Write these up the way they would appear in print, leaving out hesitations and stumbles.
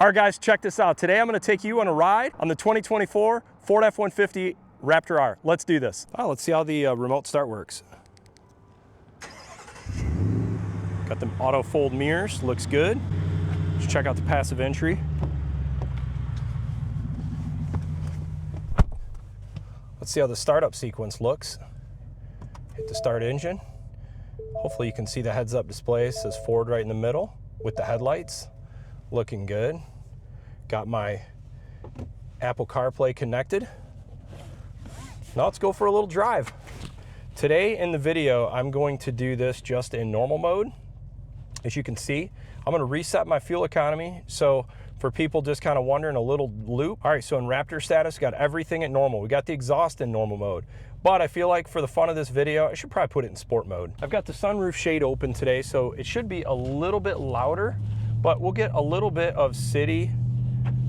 All right, guys, check this out. Today I'm going to take you on a ride on the 2024 Ford F-150 Raptor R. Let's do this. Oh, let's see how the remote start works. Got them auto fold mirrors, looks good. Let's check out the passive entry. Let's see how the startup sequence looks. Hit the start engine. Hopefully you can see the heads-up display. It says Ford right in the middle with the headlights. Looking good. Got my Apple CarPlay connected. Now let's go for a little drive. Today in the video, I'm going to do this just in normal mode. As you can see, I'm gonna reset my fuel economy. So for people just kind of wondering, a little loop. All right, so in Raptor status, got everything at normal. We got the exhaust in normal mode. But I feel like for the fun of this video, I should probably put it in sport mode. I've got the sunroof shade open today, so it should be a little bit louder, but we'll get a little bit of city,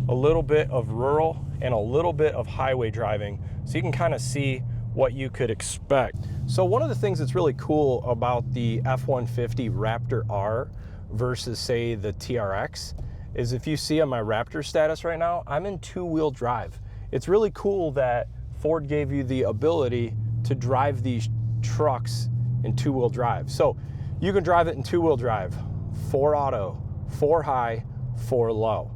a little bit of rural, and a little bit of highway driving, so you can kind of see what you could expect. So one of the things that's really cool about the F-150 Raptor R versus, say, the TRX is if you see on my Raptor status right now, I'm in two-wheel drive. It's really cool that Ford gave you the ability to drive these trucks in two-wheel drive. So you can drive it in two-wheel drive, 4 auto, 4 high, 4 low.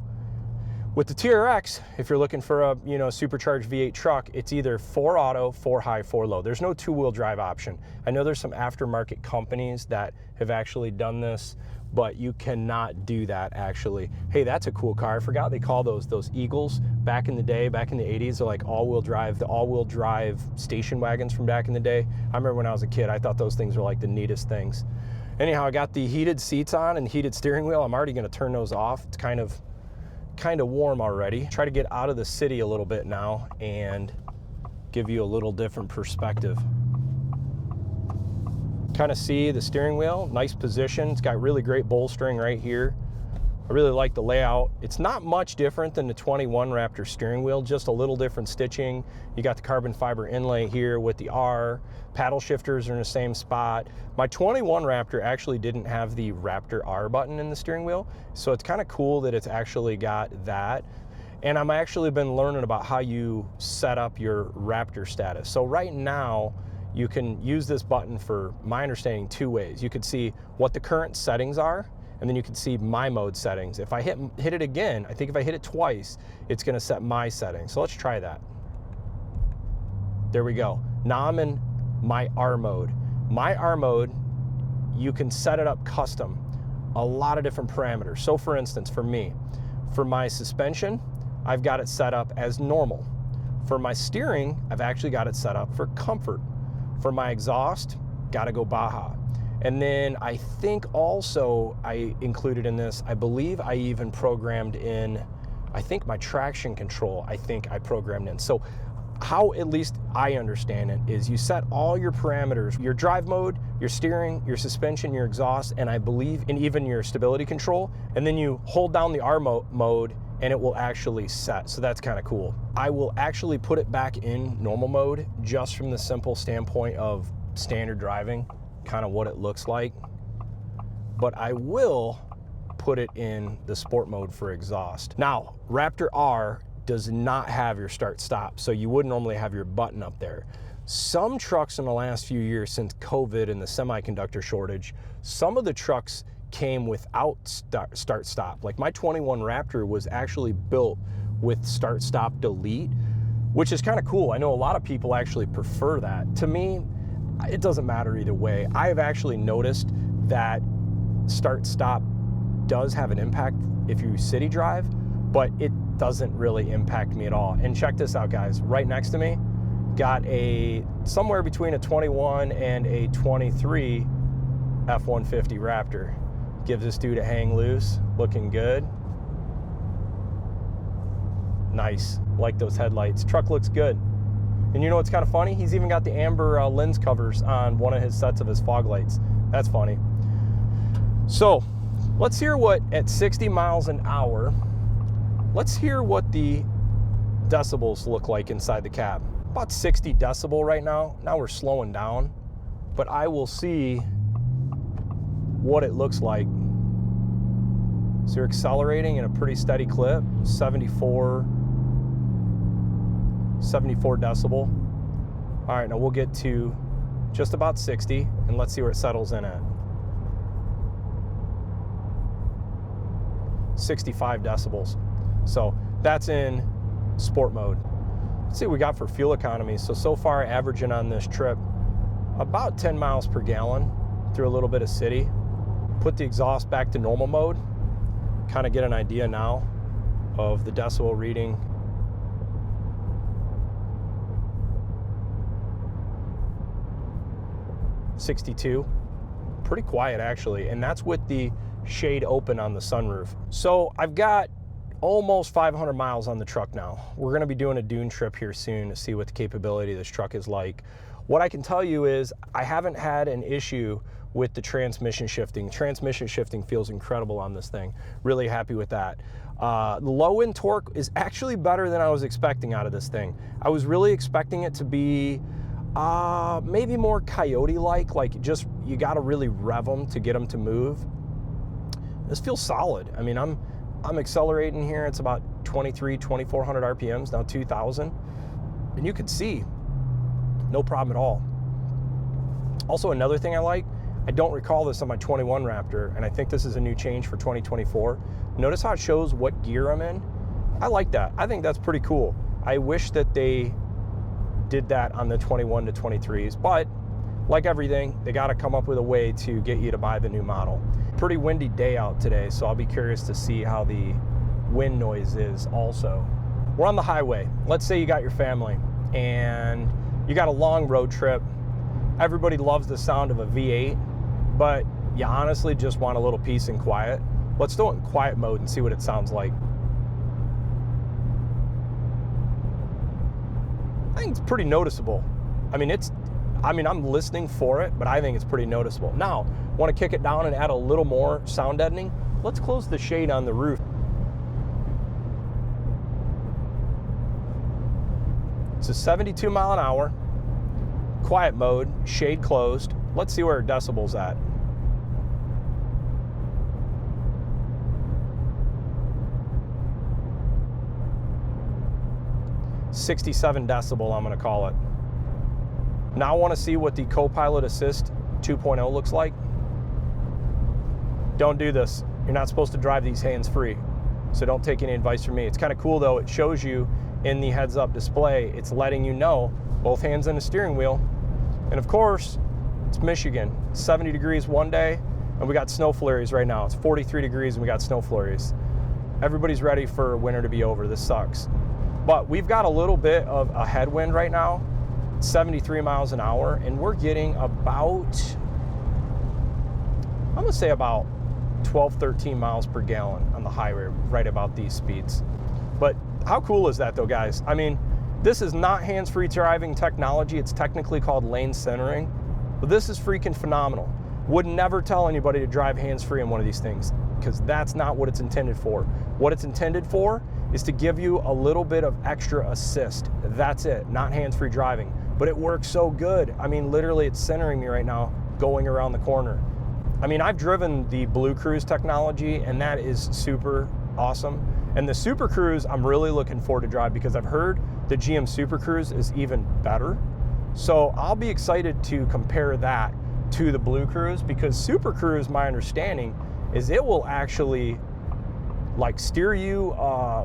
With the TRX, if you're looking for a supercharged V8 truck, it's either 4 auto, 4 high, 4 low. There's no two-wheel drive option. I know there's some aftermarket companies that have actually done this, but you cannot do that actually. Hey, that's a cool car. I forgot they call those Eagles back in the day, back in the 80s. They're like all-wheel drive, the all-wheel drive station wagons from back in the day. I remember when I was a kid, I thought those things were like the neatest things. Anyhow, I got the heated seats on and heated steering wheel. I'm already gonna turn those off. It's kind of warm already. Try to get out of the city a little bit now and give you a little different perspective. Kind of see the steering wheel, nice position. It's got really great bolstering right here. I really like the layout. It's not much different than the 21 Raptor steering wheel, just a little different stitching. You got the carbon fiber inlay here with the R. Paddle shifters are in the same spot. My 21 Raptor actually didn't have the Raptor R button in the steering wheel, so it's kind of cool that it's actually got that. And I'm actually been learning about how you set up your Raptor status. So right now, you can use this button for, my understanding, 2 ways. You could see what the current settings are, and then you can see my mode settings. If I hit it again, I think if I hit it twice, it's gonna set my settings. So let's try that. There we go. Now I'm in my R mode. My R mode, you can set it up custom, a lot of different parameters. So for instance, for me, for my suspension, I've got it set up as normal. For my steering, I've actually got it set up for comfort. For my exhaust, gotta go Baja. And then I think also I included in this, I believe I even programmed in, I think my traction control, I think I programmed in. So how at least I understand it is you set all your parameters, your drive mode, your steering, your suspension, your exhaust, and I believe in even your stability control, and then you hold down the R mode and it will actually set. So that's kind of cool. I will actually put it back in normal mode just from the simple standpoint of standard driving, kind of what it looks like. But I will put it in the sport mode for exhaust. Now, Raptor R does not have your start stop, so you would normally have your button up there. Some trucks in the last few years since COVID and the semiconductor shortage, some of the trucks came without start stop. Like my 21 Raptor was actually built with start stop delete, which is kind of cool. I know a lot of people actually prefer that. To me, it doesn't matter either way. I have actually noticed that start stop does have an impact if you city drive, but it doesn't really impact me at all. And check this out, guys. Right next to me, got somewhere between a 21 and a 23 F-150 Raptor. Gives this dude a hang loose, looking good. Nice, like those headlights. Truck looks good. And you know what's kind of funny? He's even got the amber lens covers on one of his sets of his fog lights. That's funny. So let's hear what, at 60 miles an hour, let's hear what the decibels look like inside the cab. About 60 decibel right now. Now we're slowing down, but I will see what it looks like So you're accelerating at a pretty steady clip, 74 decibel. All right, now we'll get to just about 60, and let's see where it settles in at. 65 decibels. So that's in sport mode. Let's see what we got for fuel economy. So far averaging on this trip about 10 miles per gallon through a little bit of city. Put the exhaust back to normal mode. Kind of get an idea now of the decibel reading. .62, pretty quiet actually, and that's with the shade open on the sunroof. So I've got almost 500 miles on the truck now. We're gonna be doing a dune trip here soon to see what the capability of this truck is like. What I can tell you is I haven't had an issue with the transmission shifting. Transmission shifting feels incredible on this thing. Really happy with that. The low end torque is actually better than I was expecting out of this thing. I was really expecting it to be maybe more coyote-like just you gotta really rev them to get them to move. This feels solid. I mean, I'm accelerating here. It's about 2,400 RPMs, now 2,000. And you can see, no problem at all. Also, another thing I like, I don't recall this on my 21 Raptor, and I think this is a new change for 2024. Notice how it shows what gear I'm in? I like that. I think that's pretty cool. I wish that they did that on the 21 to 23s, but like everything, they got to come up with a way to get you to buy the new model. Pretty windy day out today, so I'll be curious to see how the wind noise is also. We're on the highway. Let's say you got your family and you got a long road trip. Everybody loves the sound of a V8, but you honestly just want a little peace and quiet. Let's do it in quiet mode and see what it sounds like. I think it's pretty noticeable. I mean, I'm listening for it, but I think it's pretty noticeable. Now, want to kick it down and add a little more sound deadening? Let's close the shade on the roof. It's a 72 mile an hour, quiet mode, shade closed. Let's see where decibel's at. .67 decibel, I'm gonna call it. Now I wanna see what the Co-Pilot Assist 2.0 looks like. Don't do this. You're not supposed to drive these hands-free, so don't take any advice from me. It's kind of cool though, it shows you in the heads-up display, it's letting you know both hands on the steering wheel. And of course, it's Michigan. It's 70 degrees one day, and we got snow flurries right now. It's 43 degrees and we got snow flurries. Everybody's ready for winter to be over. This sucks. But we've got a little bit of a headwind right now, 73 miles an hour, and we're getting about, I'm gonna say about 12, 13 miles per gallon on the highway, right about these speeds. But how cool is that though, guys? I mean, this is not hands-free driving technology. It's technically called lane centering, but this is freaking phenomenal. Would never tell anybody to drive hands-free in one of these things, because that's not what it's intended for. What it's intended for is to give you a little bit of extra assist. That's it, not hands-free driving. But it works so good. I mean, literally it's centering me right now, going around the corner. I mean, I've driven the Blue Cruise technology, and that is super awesome. And the Super Cruise, I'm really looking forward to drive, because I've heard the GM Super Cruise is even better. So I'll be excited to compare that to the Blue Cruise, because Super Cruise, my understanding, is it will actually like steer you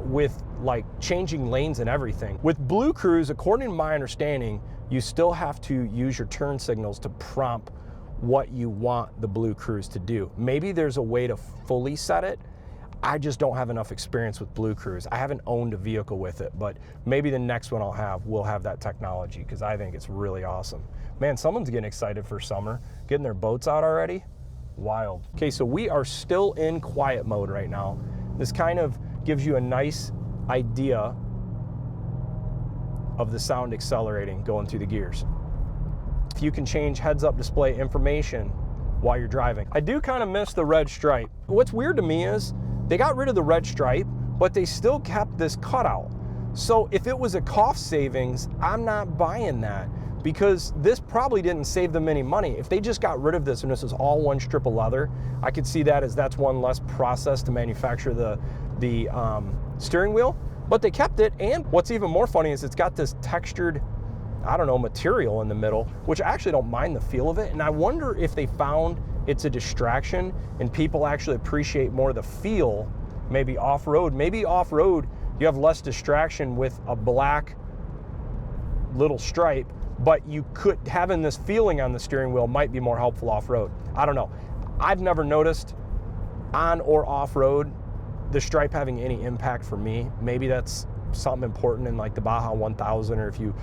with like changing lanes and everything. With Blue Cruise, according to my understanding, you still have to use your turn signals to prompt what you want the Blue Cruise to do. Maybe there's a way to fully set it. I just don't have enough experience with Blue Cruise. I haven't owned a vehicle with it, but maybe the next one will have that technology, because I think it's really awesome. Man, someone's getting excited for summer, getting their boats out already. Wild. Okay, so we are still in quiet mode right now. This kind of gives you a nice idea of the sound accelerating going through the gears. If you can change heads-up display information while you're driving. I do kind of miss the red stripe. What's weird to me is they got rid of the red stripe, but they still kept this cutout. So if it was a cost savings, I'm not buying that. because this probably didn't save them any money. If they just got rid of this and this was all one strip of leather, I could see that as that's one less process to manufacture the steering wheel, but they kept it. And what's even more funny is it's got this textured, I don't know, material in the middle, which I actually don't mind the feel of it. And I wonder if they found it's a distraction and people actually appreciate more the feel, maybe off-road. Maybe off-road, you have less distraction with a black little stripe, but you could, having this feeling on the steering wheel might be more helpful off-road. I don't know. I've never noticed on or off-road the stripe having any impact for me. Maybe that's something important in like the Baja 1000, or if you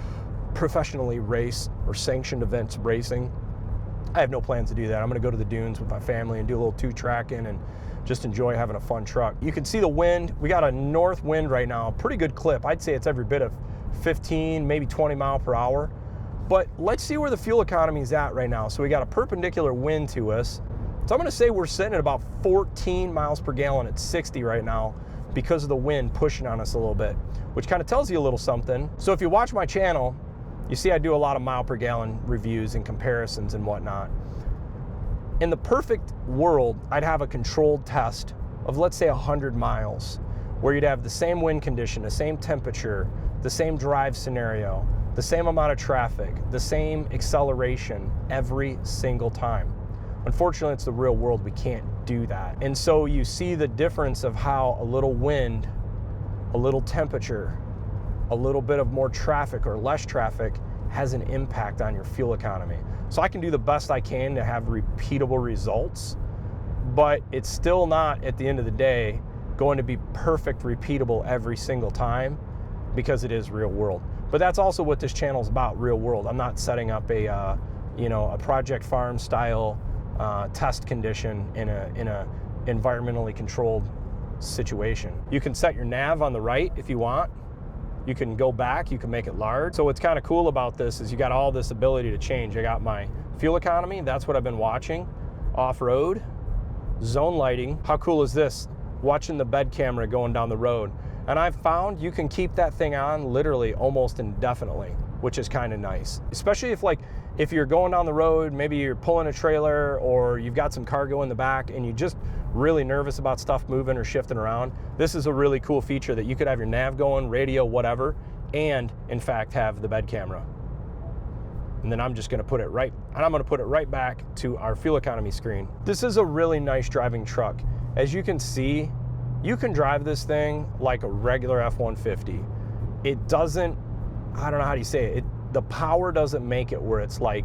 professionally race or sanctioned events racing. I have no plans to do that. I'm gonna go to the dunes with my family and do a little two-tracking and just enjoy having a fun truck. You can see the wind. We got a north wind right now, pretty good clip. I'd say it's every bit of 15, maybe 20 mile per hour. But let's see where the fuel economy is at right now. So we got a perpendicular wind to us. So I'm gonna say we're sitting at about 14 miles per gallon at 60 right now because of the wind pushing on us a little bit, which kind of tells you a little something. So if you watch my channel, you see I do a lot of mile per gallon reviews and comparisons and whatnot. In the perfect world, I'd have a controlled test of, let's say, 100 miles, where you'd have the same wind condition, the same temperature, the same drive scenario, the same amount of traffic, the same acceleration every single time. Unfortunately, it's the real world. We can't do that. And so you see the difference of how a little wind, a little temperature, a little bit of more traffic or less traffic has an impact on your fuel economy. So I can do the best I can to have repeatable results, but it's still not, at the end of the day, going to be perfect, repeatable every single time, because it is real world. But that's also what this channel is about, real world. I'm not setting up a, a Project Farm style test condition in a environmentally controlled situation. You can set your nav on the right if you want. You can go back, you can make it large. So what's kind of cool about this is you got all this ability to change. I got my fuel economy, that's what I've been watching. Off-road, zone lighting. How cool is this? Watching the bed camera going down the road. And I've found you can keep that thing on literally almost indefinitely, which is kind of nice. Especially if you're going down the road, maybe you're pulling a trailer or you've got some cargo in the back and you just really nervous about stuff moving or shifting around. This is a really cool feature that you could have your nav going, radio, whatever, and in fact have the bed camera. And then I'm just gonna put it right back to our fuel economy screen. This is a really nice driving truck. As you can see, you can drive this thing like a regular F-150. It doesn't, I don't know how do you say it, the power doesn't make it where it's like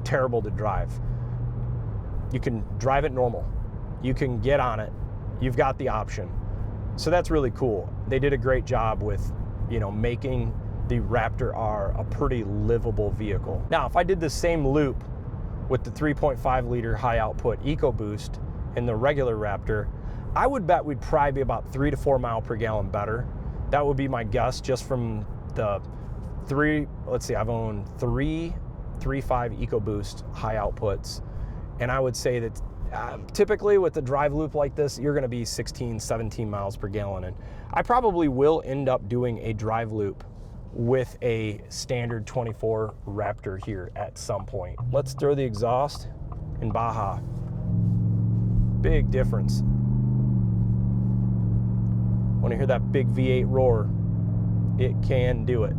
terrible to drive. You can drive it normal. You can get on it. You've got the option. So that's really cool. They did a great job with, making the Raptor R a pretty livable vehicle. Now, if I did the same loop with the 3.5 liter high output EcoBoost in the regular Raptor, I would bet we'd probably be about 3 to 4 mile per gallon better. That would be my guess, just from the I've owned three 3.5 EcoBoost high outputs. And I would say that typically with a drive loop like this, you're gonna be 16, 17 miles per gallon. And I probably will end up doing a drive loop with a standard 24 Raptor here at some point. Let's throw the exhaust in Baja. Big difference. Want to hear that big V8 roar? It can do it.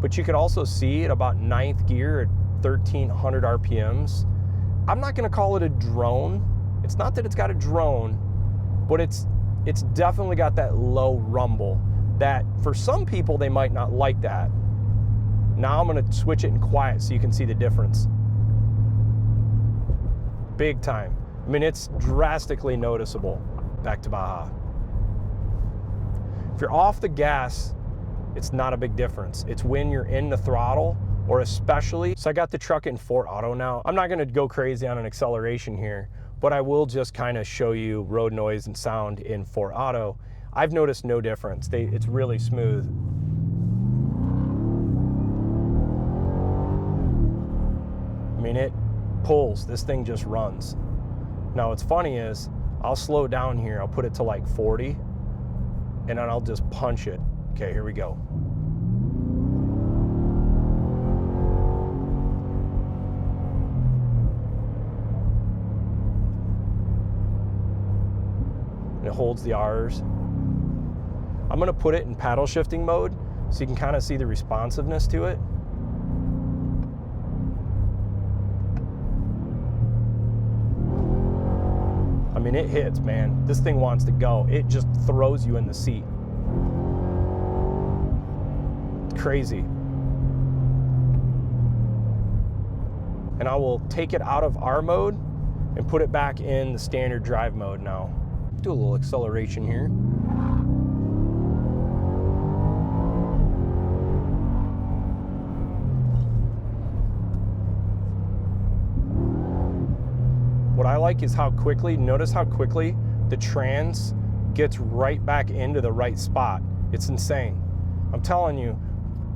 But you can also see at about 9th gear at 1,300 RPMs. I'm not going to call it a drone. It's not that it's got a drone, but it's definitely got that low rumble that for some people they might not like that. Now I'm going to switch it in quiet so you can see the difference. Big time. I mean, it's drastically noticeable. Back to Baja. If you're off the gas, it's not a big difference. It's when you're in the throttle, or especially, so I got the truck in Ford Auto now. I'm not gonna go crazy on an acceleration here, but I will just kind of show you road noise and sound in Ford Auto. I've noticed no difference. It's really smooth. I mean, it pulls, this thing just runs. Now what's funny is, I'll slow down here, I'll put it to like 40, and then I'll just punch it. Okay, here we go. it holds the R's. I'm gonna put it in paddle shifting mode so you can kind of see the responsiveness to it. I mean, it hits, man. This thing wants to go. It just throws you in the seat. Crazy. And I will take it out of R mode and put it back in the standard drive mode now. Do a little acceleration here. What I like is how quickly, notice how quickly the trans gets right back into the right spot. It's insane. I'm telling you,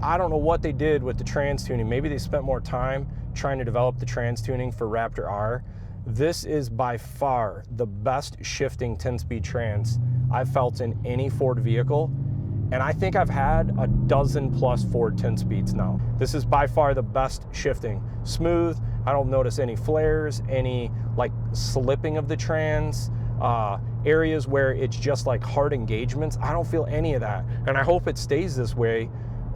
I don't know what they did with the trans tuning. Maybe they spent more time trying to develop the trans tuning for Raptor R. This is by far the best shifting 10-speed trans I've felt in any Ford vehicle. And I think I've had a dozen plus Ford 10-speeds now. This is by far the best shifting. Smooth, I don't notice any flares, any like slipping of the trans, areas where it's just like hard engagements. I don't feel any of that. And I hope it stays this way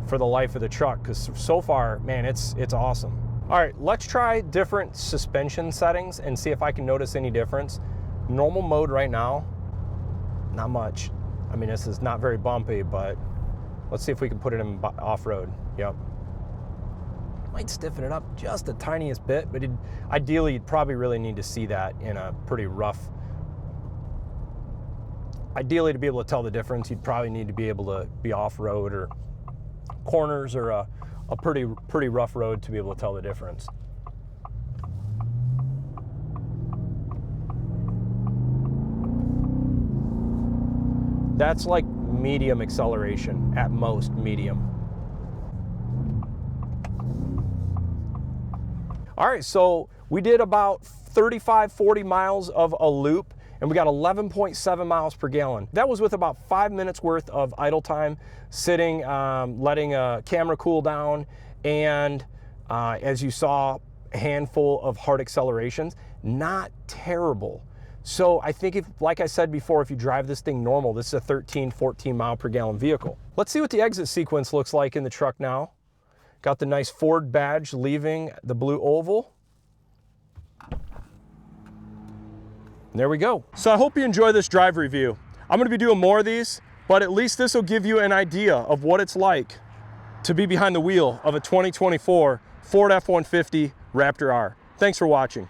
for the life of the truck, because so far, man, it's awesome. All right, let's try different suspension settings and see if I can notice any difference. Normal mode right now, not much. I mean, this is not very bumpy, but let's see if we can put it in off-road. Yep. Might stiffen it up just the tiniest bit, but ideally you'd probably really need to see that in a pretty rough. Ideally, to be able to tell the difference, you'd probably need to be able to be off-road or corners or a pretty rough road to be able to tell the difference. That's like medium acceleration, at most medium. All right, so we did about 35, 40 miles of a loop, and we got 11.7 miles per gallon. That was with about 5 minutes worth of idle time, sitting, letting a camera cool down, and as you saw, a handful of hard accelerations. Not terrible. So I think, if, like I said before, if you drive this thing normal, this is a 13, 14 mile per gallon vehicle. Let's see what the exit sequence looks like in the truck now. Got the nice Ford badge leaving the blue oval. And there we go. So I hope you enjoy this drive review. I'm gonna be doing more of these, but at least this will give you an idea of what it's like to be behind the wheel of a 2024 Ford F-150 Raptor R. Thanks for watching.